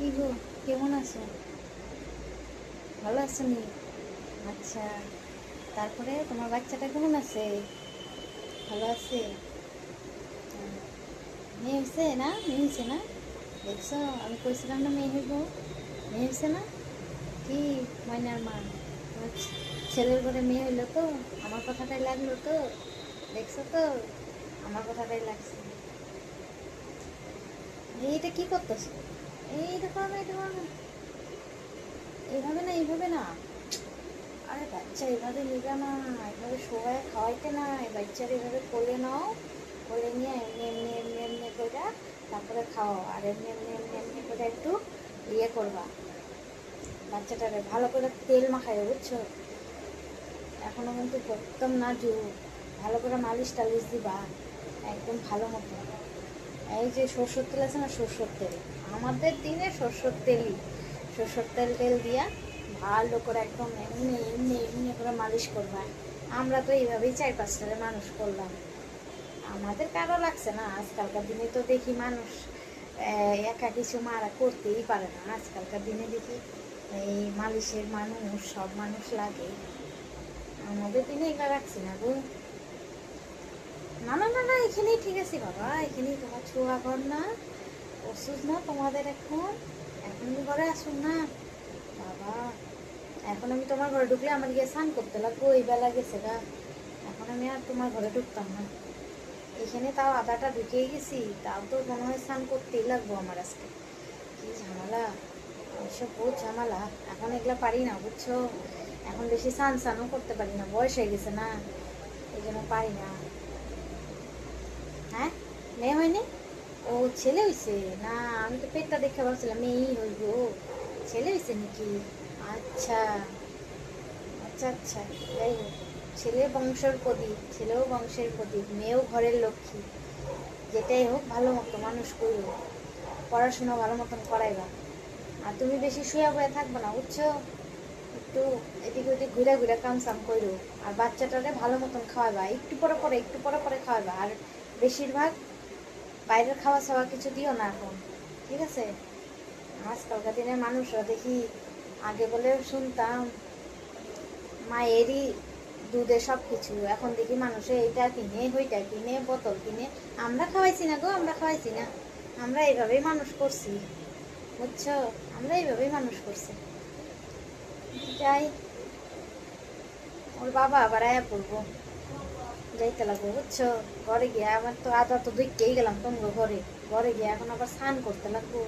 কি গো, কেমন আছো? ভালো আছো নি? আচ্ছা, তারপরে তোমার বাচ্চাটা কেমন আছে? ভালো আছে? মেয়ে হয়েছে না? মেয়ে হয়েছে না? দেখছো, আমি কইছিলাম না মেয়ে হইব। মেয়ে হয়েছে না? কি ময়নার মা, তোমার ছেলের ঘরে মেয়ে হইলো তো? আমার কথাটাই লাগলো তো? দেখছো তো, আমার কথাটাই লাগছে। এইটা কি করতেছো? এইটা করো না, এটা করো না, এইভাবে না, এইভাবে না। আরে বাচ্চা এভাবে নিবে না, এভাবে সবাই খাওয়াইতে না, এই বাচ্চার এভাবে কোলে নাও। কোলে নিয়ে এমনি এমনি এমনি এমনি করে তারপরে খাও। আর এমনি এমনি এমনি এমনি করে একটু ইয়ে করবা, বাচ্চাটারে ভালো করে তেল মাখাইও, বুঝছো? এখনো কিন্তু একদম নাজুক, ভালো করে মালিশ টালিশ দিবা একদম ভালো মতো। এই যে সরষের তেল আছে না, সরষের তেল, আমাদের দিনে সরষের তেলই, সরষের তেল টেল দিয়া ভালো করে একদম এমনি এমনি এমনি করে মালিশ করবা। আমরা তো এইভাবেই 4-5টারে মানুষ করলাম, আমাদের কারো লাগছে না। আজকালকার দিনে তো দেখি মানুষ একা কিছু মারা করতেই পারে না। আজকালকার দিনে দেখি এই মালিশের মানুষ, সব মানুষ লাগে। আমাদের দিনে এগুলো রাখছি না গো। না না না না, এখানেই ঠিক আছে বাবা, এখানেই তোমার ছোঁয়া ঘর না, ওষুধ না তোমাদের এখন। এখন ঘরে আসুন না বাবা। এখন আমি তোমার ঘরে ঢুকলে আমার গিয়ে স্নান করতে লাগবো, ওই বেলা গেছে গা। এখন আমি আর তোমার ঘরে ঢুকতাম না। এখানে তাও আধাটা ঢুকেই গেছি, তাও তো মনে হয় স্নান করতেই লাগবো আমার আজকে। কি ঝামেলা, এসব বহুত ঝামেলা। এখন এগুলো পারি না, বুঝছো? এখন বেশি স্নানও করতে পারি না, বয়স হয়ে গেছে না, এই জন্য পারি না। হ্যাঁ, মেয়ে হয়নি? ও ছেলে হয়েছে না? আমি তো পেটটা দেখে ভাবছিলাম মেয়েই হইব। ছেলে হয়েছে নাকি? আচ্ছা আচ্ছা আচ্ছা, যাই হোক, ছেলে বংশের প্রদীপ, ছেলেও বংশের প্রদীপ, মেয়েও ঘরের লক্ষ্মী। যেটাই হোক ভালো মতো মানুষ করো, পড়াশোনা ভালো মতন করাইবা। আর তুমি বেশি শুয়ে বয়ে থাকবে না, বুঝছো? একটু এদিক ওদিক ঘুরে ঘুরে কাম সাম করো। আর বাচ্চাটারে ভালো মতন খাওয়াবা, একটু পরে পরে একটু পরে পরে খাওয়াবা। আর বেশিরভাগ বাইরের খাওয়া ছাওয়া কিছু দিও না এখন, ঠিক আছে? আজকালকার দিনের মানুষরা দেখি, আগে বলে শুনতাম মায়েরই দুধে সব কিছু, এখন দেখি মানুষে এইটা কিনে ওইটা কিনে বোতল কিনে। আমরা খাওয়াইছি না গো, আমরা খাওয়াইছি না, আমরা এইভাবেই মানুষ করছি, বুঝছো? আমরা এইভাবেই মানুষ করছি। যাই, ওর বাবা আবার আয়া পড়বো, যাইতে লাগবো, বুঝছো? ঘরে গিয়ে আমার তো আদা তো দেখতেই গেলাম তোমার ঘরে, ঘরে গিয়ে এখন আবার স্নান করতে লাগবো।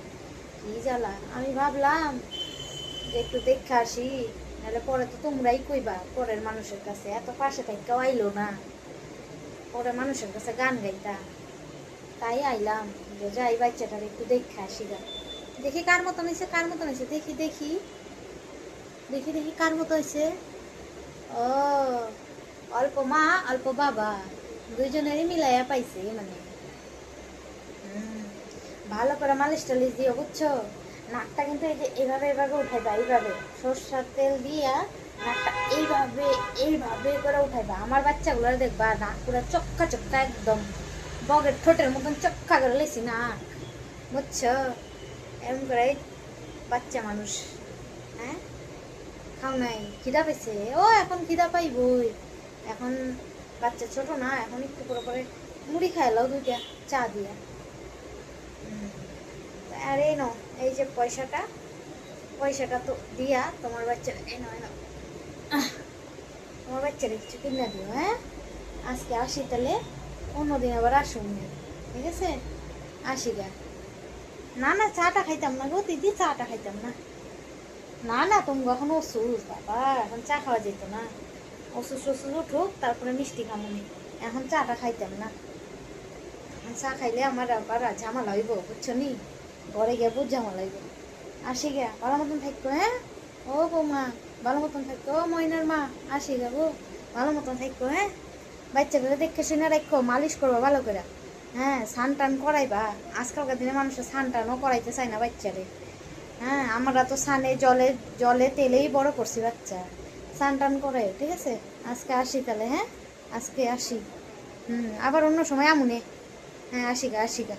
কি জ্বালা, আমি ভাবলাম যে একটু দেখে আসি, নাহলে পরে তো তোমরাই কইবা পরের মানুষের কাছে, এত পাশে থাকতেও আইলো না, পরের মানুষের কাছে গান গাইতা। তাই আইলাম যে যাই বাচ্চাটার একটু দেখে আসি গা। দেখি কার মতন হয়েছে, কার মতন হয়েছে, দেখি দেখি দেখি দেখি কার মতো হয়েছে। ও, অল্প মা অল্প বাবা, দুইজনেরই মিলাইয়া পাইছে মানে। হুম, ভালো করে মালিশ টালিশ দিও, বুঝছো? নাকটা কিন্তু এই যে এইভাবে এইভাবে উঠাইবা, এইভাবে সরষের তেল দিয়া নাকটা এইভাবে এইভাবে করে উঠাইবা। আমার বাচ্চাগুলো দেখবা নাক পুরো চক্কা চক্কা, একদম বগের ঠোঁটের মতন চক্কা করে লেছি না, বুঝছো? এরকম করে বাচ্চা মানুষ। হ্যাঁ, খাও নাই? খিদা পাইছে? ও এখন খিদা পাইবই, এখন বাচ্চা ছোট না, এখন একটু করে করে মুড়ি খাইলাও দুইটা চা দিয়া। আর এই নাও, এই যে পয়সাটা, পয়সাটা তো দিয়া তোমার বাচ্চার, এই নাও এই নাও, তোমার বাচ্চারা কিছু কিনে দিও, হ্যাঁ? আজকে আসি তাহলে, অন্যদিন আবার আসুন, ঠিক আছে? আসি গা। না না, চাটা খাইতাম না গো দিদি, চাটা খাইতাম না। না না, তুমি কখন ওষুধ বাবা, এখন চা খাওয়া যেত না। ওষুধ টষুধ উঠুক তারপরে মিষ্টি খামুনি, এখন চাটা খাইতাম না। চা খাইলে আমার আবার ঝামেলা হইব, বুঝছো নি? ঘরে গিয়ে বহুত ঝামেলা হইব। আসি গা, ভালো মতন থাকবো, হ্যাঁ? ও বৌমা, ভালো মতন থাকতো, ও ময়নার মা, আসি গা গো, ভালো মতন থাকবো, হ্যাঁ? বাচ্চাদের দেখে শুনে রাখো, মালিশ করবো ভালো করে। হ্যাঁ, স্নান টান করাইবা। আজকালকার দিনে মানুষের স্নান টানও করাইতে চায় না বাচ্চারে। হ্যাঁ, আমরা তো স্নানে জলে জলে তেলেই বড় করছি বাচ্চা, স্নান টান করে, ঠিক আছে? আজকে আসি তাহলে, হ্যাঁ? আজকে আসি। আবার অন্য সময় আমুনে। হ্যাঁ, আসি গা আসি গা।